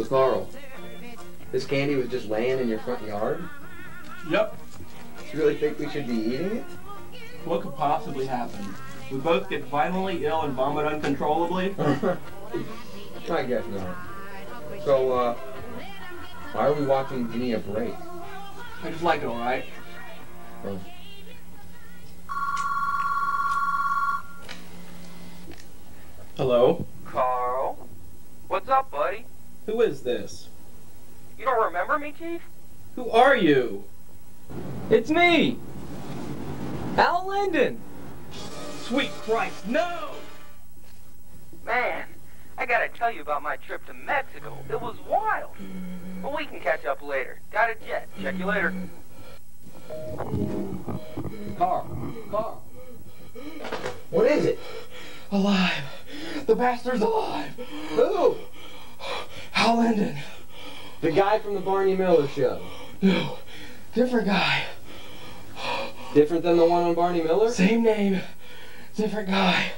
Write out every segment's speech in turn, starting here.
Carl, this candy was just laying in your front yard? Yep. Do you really think we should be eating it? What could possibly happen? We both get violently ill and vomit uncontrollably? I guess not. So, why are we watching Give Me a Break? I just like it, alright? Oh. Hello? Carl? What's up, buddy? Who is this? You don't remember me, Chief? Who are you? It's me! Hal Linden! Sweet Christ, no! Man, I gotta tell you about my trip to Mexico. It was wild. But we can catch up later. Got a jet. Check you later. Carl. What is it? Alive! The bastard's alive! Who? Hal Linden! The guy from the Barney Miller show. No, different guy. Different than the one on Barney Miller? Same name, different guy.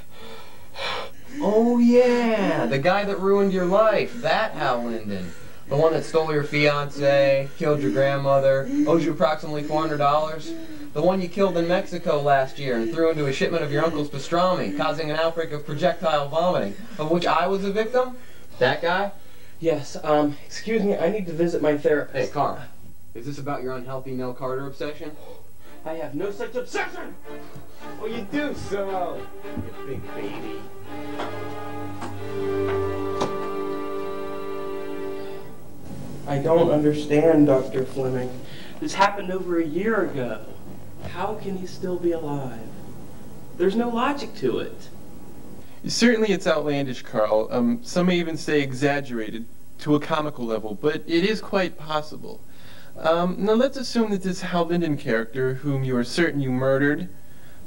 Oh yeah, the guy that ruined your life. That Hal Linden. The one that stole your fiancée, killed your grandmother, owes you approximately $400. The one you killed in Mexico last year and threw into a shipment of your uncle's pastrami, causing an outbreak of projectile vomiting, of which I was a victim? That guy? Yes, excuse me, I need to visit my therapist. Hey, Carl, is this about your unhealthy Nell Carter obsession? I have no such obsession! Well, you do so, you big baby. I don't understand, Dr. Fleming. This happened over a year ago. How can he still be alive? There's no logic to it. Certainly it's outlandish, Carl. Some may even say exaggerated to a comical level, but it is quite possible. Now let's assume that this Hal Linden character, whom you are certain you murdered,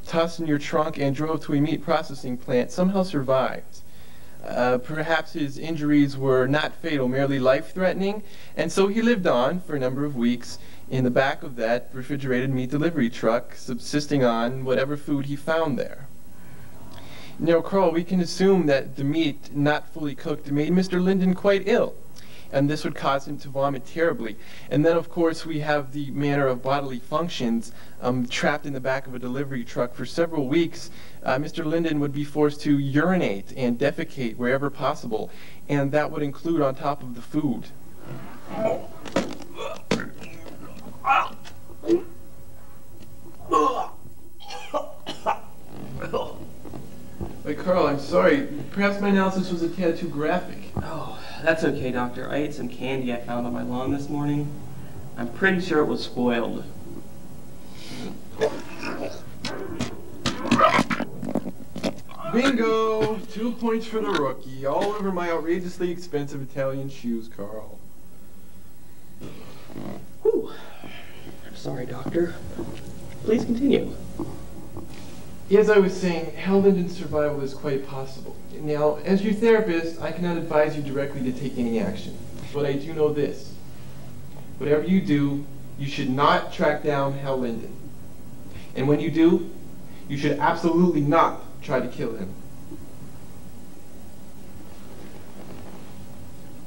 tossed in your trunk, and drove to a meat processing plant, somehow survived. Perhaps his injuries were not fatal, merely life-threatening, and so he lived on for a number of weeks in the back of that refrigerated meat delivery truck, subsisting on whatever food he found there. Now, Carl, we can assume that the meat, not fully cooked, made Mr. Linden quite ill, and this would cause him to vomit terribly. And then, of course, we have the manner of bodily functions. Trapped in the back of a delivery truck for several weeks, Mr. Linden would be forced to urinate and defecate wherever possible, and that would include on top of the food. Wait, Carl, I'm sorry. Perhaps my analysis was a tad too graphic. Oh, that's okay, Doctor. I ate some candy I found on my lawn this morning. I'm pretty sure it was spoiled. Bingo! 2 points for the rookie. All over my outrageously expensive Italian shoes, Carl. Whew. I'm sorry, Doctor. Please continue. As I was saying, Hal Linden's survival is quite possible. Now, as your therapist, I cannot advise you directly to take any action. But I do know this. Whatever you do, you should not track down Hal Linden. And when you do, you should absolutely not try to kill him.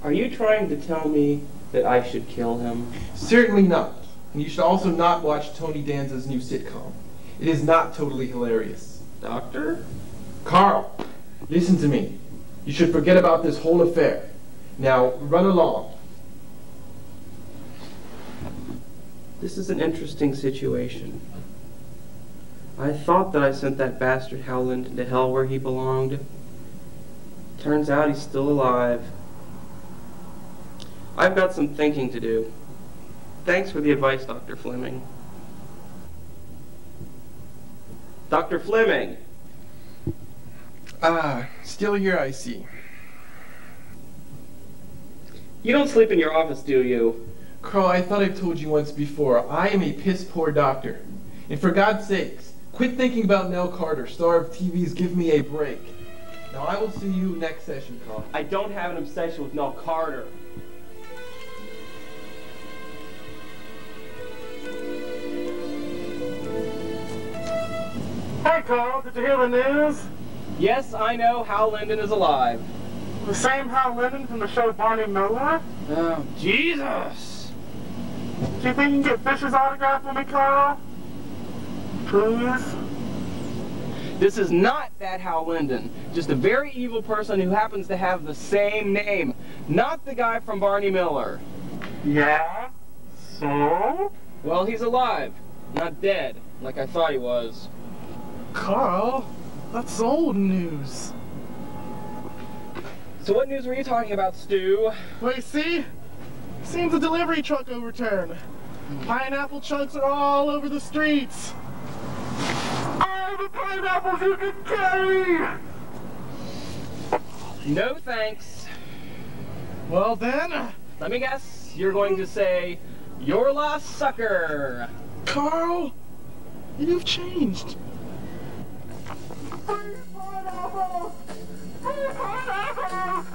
Are you trying to tell me that I should kill him? Certainly not. And you should also not watch Tony Danza's new sitcom. It is not totally hilarious. Doctor? Carl, listen to me. You should forget about this whole affair. Now, run along. This is an interesting situation. I thought that I sent that bastard Hal Linden to hell where he belonged. Turns out he's still alive. I've got some thinking to do. Thanks for the advice, Dr. Fleming. Dr. Fleming! Ah, still here, I see. You don't sleep in your office, do you? Carl, I thought I've told you once before, I am a piss-poor doctor. And for God's sakes, quit thinking about Nell Carter, star of TV's Give Me a Break. Now, I will see you next session, Carl. I don't have an obsession with Nell Carter. Hey, Carl, did you hear the news? Yes, I know Hal Linden is alive. The same Hal Linden from the show Barney Miller? Oh, Jesus! Do you think you can get Fisher's autograph for me, Carl? Please? This is not that Hal Linden. Just a very evil person who happens to have the same name. Not the guy from Barney Miller. Yeah? So? Well, he's alive. Not dead, like I thought he was. Carl, that's old news. So what news were you talking about, Stu? Wait, see? Seems a delivery truck overturned. Pineapple chunks are all over the streets. All the pineapples you can carry! No thanks. Well then, Let me guess, you're going to say, "You're lost, sucker." Carl, you've changed. Free pineapples! Free pineapples!